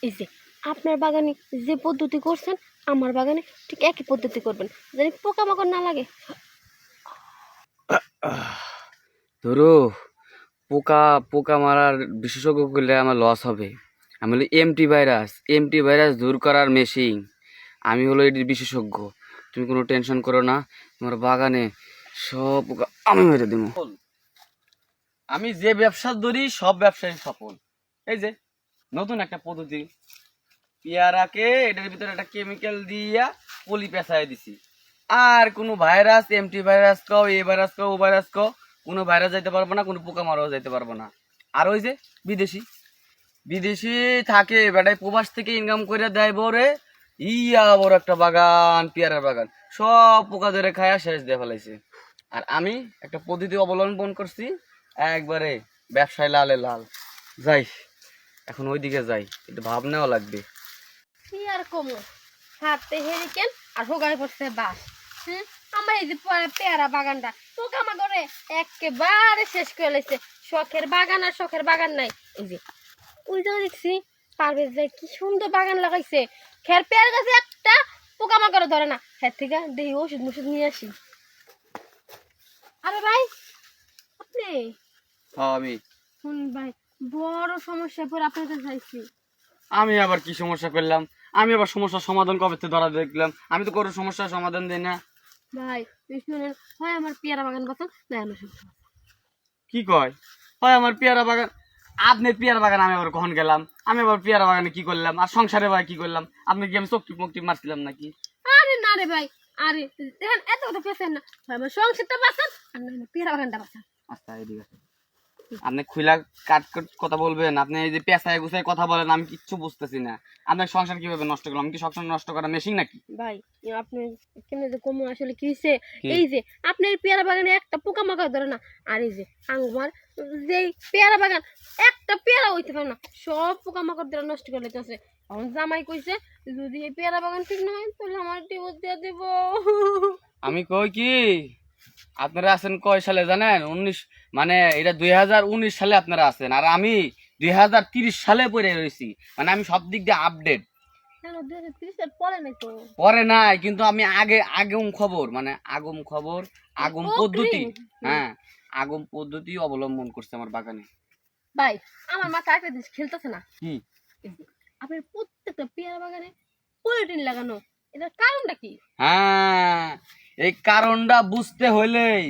এই যে আপনার বাগানে যে পদ্ধতি করছেন আমার বাগানে ঠিক একই পদ্ধতি করবেন, জানি পোকামাকড় না লাগে। ধরো পোকা পোকা মারার বিশেষজ্ঞ করলে আমার লস হবে। আমি হলো এমটি ভাইরাস দূর করার মেশিন। আমি হলো এটির বিশেষজ্ঞ। তুমি কোনো টেনশন করো না, তোমার বাগানে সব পোকা আমি মেরে দেবো। আমি যে ব্যবসা ধরি সব ব্যবসায় সফল। এই যে নতুন একটা পদ্ধতি, পেয়ারাকে এটার ভিতরে একটা কেমিক্যাল দিয়া পলি পেঁচায় দিছি। আর কোনো ভাইরাস, এমটি ভাইরাস কও, এ ভাইরাস কও, ও ভাইরাস কও, কোনো ভাইরাস যাইতে পারবো না, কোনো পোকা মারাও যাইতে পারবো না। আর ওই যে বিদেশি বিদেশি থাকে বেটায় প্রবাস থেকে ইনকাম করে দেয় বরে, ইয়া বড় একটা বাগান, পেয়ারার বাগান, সব পোকা ধরে খায়া শেষ দিয়ে ফেলাইছে। আর আমি একটা পদ্ধতি অবলম্বন করছি, একবারে ব্যবসায় লালে লাল। যাই, এখন ওইদিকে যাই, একটু ভাবনাও লাগবে। কি আর কমো, হাতে হেরিকেন আর হোগায় পড়ছে বাস। হ্যাঁ, আমার এই যে পেয়ারা বাগানটা পোকামাকড়ে একেবারে শেষ করে লাইছে। শখের বাগান আর শখের বাগান নাই। এই যে ওই জায়গা দেখছি পারভেজ ভাই কি সুন্দর বাগান লাগাইছে, খের পেয়ারা গাছে একটা পোকামাকড় ধরে না। হ্যাঁ থেকে দেখি ওষুধ মুষুধ নিয়ে আসি। আরে ভাই আপনি হ্যাঁ আমি ভাই বড় সমস্যা পরে আপনার কাছে চাইছি। আমি আবার কি সমস্যা করলাম? আমি আবার সমস্যার সমাধান কবে থেকে ধরা দেখলাম? আমি তো কোনো সমস্যার সমাধান দিই না। ভাই শুনেন, হয় আমার পেয়ারা বাগান কথা না আমার সমস্যা। কি কয়? হয় আমার পেয়ারা বাগান। আপনি পেয়ারা বাগান আমি আবার কখন গেলাম? আমি আবার পেয়ারা বাগানে কি করলাম? আর সংসারে ভাই কি করলাম? আপনি কি আমি চকটি মকটি মারছিলাম নাকি? আরে না রে ভাই, আরে দেখেন এত কথা পেছেন না, হয় আমার সংসারটা বাঁচান আর না আমার পেয়ারা বাগানটা বাঁচান। আচ্ছা এদিকে আসেন। আপনি খুলা কাট কথা বলবেন, আপনি এই যে পেঁচায় গুছায় কথা বলেন, আমি কিচ্ছু বুঝতেছি না। আপনার সংসার কিভাবে নষ্ট করলাম? আমি কি সংসার নষ্ট করা মেশিন নাকি? ভাই আপনি কেমনে যে কম আসলে কি হইছে, এই যে আপনার পেয়ারা বাগানে একটা পোকামাকড় ধরে না, আর এই যে আমার যেই পেয়ারা বাগান একটা পেয়ারা হইতে পারে না, সব পোকামাকড় ধরে নষ্ট করে লেতেছে। এখন জামাই কইছে যদি এই পেয়ারা বাগান ঠিক না হয় তাহলে আমার ডিভোর্স দিয়ে দেব। আমি কই কি, আপনারা আছেন কয় সালে জানেন? মানে এটা 2019 সালে আপনারা আছেন, আর আমি 2030 সালে পড়ে রয়েছি। মানে আমি সব দিক দিয়ে আপডেট। কেন 2030 পরে নাই তো? পরে নাই, কিন্তু আমি আগম খবর, মানে আগম খবর, আগম পদ্ধতি, হ্যাঁ আগম পদ্ধতি অবলম্বন করছে আমার বাগানে। ভাই আমার মাথা একটা জিনিস খেলতেছে না। কি? এই যে, আপনার প্রত্যেকটা পেয়ারা বাগানে পলিথিন লাগানো, এটার কারণটা কি? হ্যাঁ, এই কারণটা বুঝতে হইলেই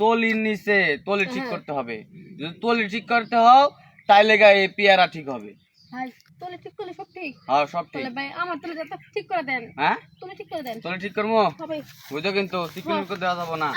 তলির নিচে তলি ঠিক করতে হবে। যদি তলি ঠিক করতে হও তাইলে এই পেয়ারা ঠিক হবে। ভাই তলে ঠিক করলে সব ঠিক? হ্যাঁ সব ঠিক। তাহলে ভাই আমার তলে ঠিক করে দেন। হ্যাঁ তলে ঠিক করে দেন। তলি ঠিক করবো, হবে বুঝো কিন্তু চিকন করে দেওয়া যাবো না।